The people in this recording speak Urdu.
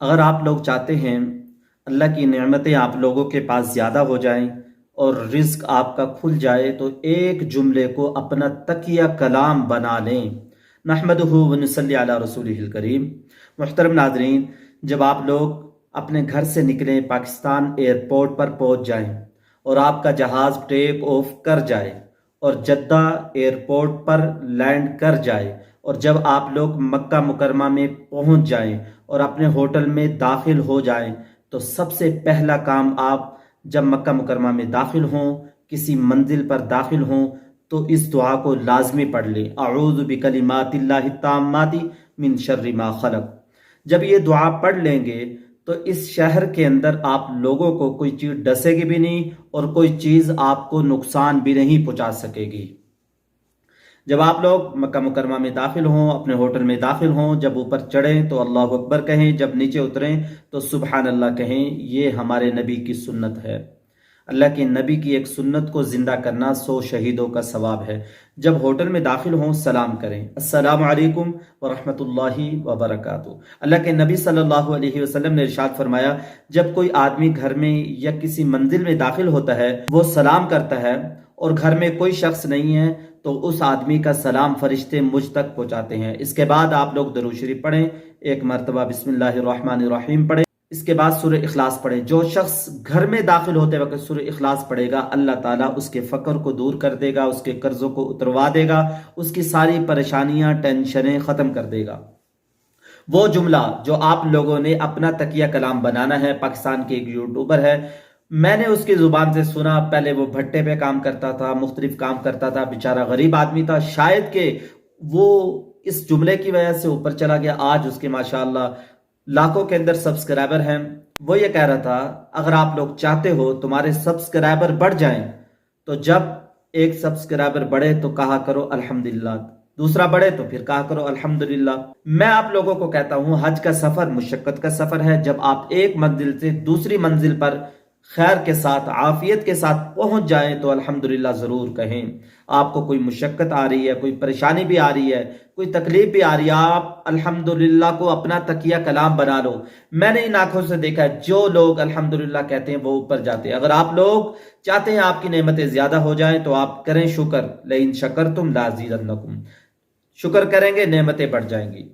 اگر آپ لوگ چاہتے ہیں اللہ کی نعمتیں آپ لوگوں کے پاس زیادہ ہو جائیں اور رزق آپ کا کھل جائے تو ایک جملے کو اپنا تکیہ کلام بنا لیں۔ نحمدہ و نصلی علی رسولہ الکریم۔ محترم ناظرین، جب آپ لوگ اپنے گھر سے نکلیں، پاکستان ایئرپورٹ پر پہنچ جائیں اور آپ کا جہاز ٹیک آف کر جائے اور جدہ ایئرپورٹ پر لینڈ کر جائے، اور جب آپ لوگ مکہ مکرمہ میں پہنچ جائیں اور اپنے ہوٹل میں داخل ہو جائیں تو سب سے پہلا کام آپ جب مکہ مکرمہ میں داخل ہوں، کسی منزل پر داخل ہوں، تو اس دعا کو لازمی پڑھ لیں، اعوذ بکلمات اللہ التامات من شر ما خلق۔ جب یہ دعا پڑھ لیں گے تو اس شہر کے اندر آپ لوگوں کو کوئی چیز ڈسے گی بھی نہیں اور کوئی چیز آپ کو نقصان بھی نہیں پہنچا سکے گی۔ جب آپ لوگ مکہ مکرمہ میں داخل ہوں، اپنے ہوٹل میں داخل ہوں، جب اوپر چڑھیں تو اللہ اکبر کہیں، جب نیچے اتریں تو سبحان اللہ کہیں۔ یہ ہمارے نبی کی سنت ہے۔ اللہ کے نبی کی ایک سنت کو زندہ کرنا 100 شہیدوں کا ثواب ہے۔ جب ہوٹل میں داخل ہوں سلام کریں، السلام علیکم ورحمۃ اللہ وبرکاتہ۔ اللہ کے نبی صلی اللہ علیہ وسلم نے ارشاد فرمایا، جب کوئی آدمی گھر میں یا کسی منزل میں داخل ہوتا ہے، وہ سلام کرتا ہے اور گھر میں کوئی شخص نہیں ہے تو اس آدمی کا سلام فرشتے مجھ تک پہنچاتے ہیں۔ اس کے بعد آپ لوگ درود شریف پڑھیں، ایک مرتبہ بسم اللہ الرحمن الرحیم پڑھیں، اس کے بعد سورہ اخلاص پڑھیں۔ جو شخص گھر میں داخل ہوتے وقت سورہ اخلاص پڑھے گا، اللہ تعالیٰ اس کے فقر کو دور کر دے گا، اس کے قرضوں کو اتروا دے گا، اس کی ساری پریشانیاں ٹینشنیں ختم کر دے گا۔ وہ جملہ جو آپ لوگوں نے اپنا تکیہ کلام بنانا ہے، پاکستان کے ایک یوٹیوبر ہے، میں نے اس کی زبان سے سنا، پہلے وہ بھٹے پہ کام کرتا تھا، مختلف کام کرتا تھا، بیچارہ غریب آدمی تھا، شاید کہ وہ اس جملے کی وجہ سے اوپر چلا گیا، آج اس کے ماشاءاللہ لاکھوں کے اندر سبسکرائبر ہیں۔ وہ یہ کہہ رہا تھا، اگر آپ لوگ چاہتے ہو تمہارے سبسکرائبر بڑھ جائیں تو جب ایک سبسکرائبر بڑھے تو کہا کرو الحمدللہ، دوسرا بڑھے تو پھر کہا کرو الحمدللہ۔ میں آپ لوگوں کو کہتا ہوں، حج کا سفر مشقت کا سفر ہے۔ جب آپ ایک منزل سے دوسری منزل پر خیر کے ساتھ، عافیت کے ساتھ پہنچ جائیں تو الحمدللہ ضرور کہیں۔ آپ کو کوئی مشقت آ رہی ہے، کوئی پریشانی بھی آ رہی ہے، کوئی تکلیف بھی آ رہی ہے، آپ الحمدللہ کو اپنا تکیہ کلام بنا لو۔ میں نے ان آنکھوں سے دیکھا ہے، جو لوگ الحمدللہ کہتے ہیں وہ اوپر جاتے ہیں۔ اگر آپ لوگ چاہتے ہیں آپ کی نعمتیں زیادہ ہو جائیں تو آپ کریں شکر، لئن شکرتم لازیدنکم، شکر کریں گے نعمتیں بڑھ جائیں گی۔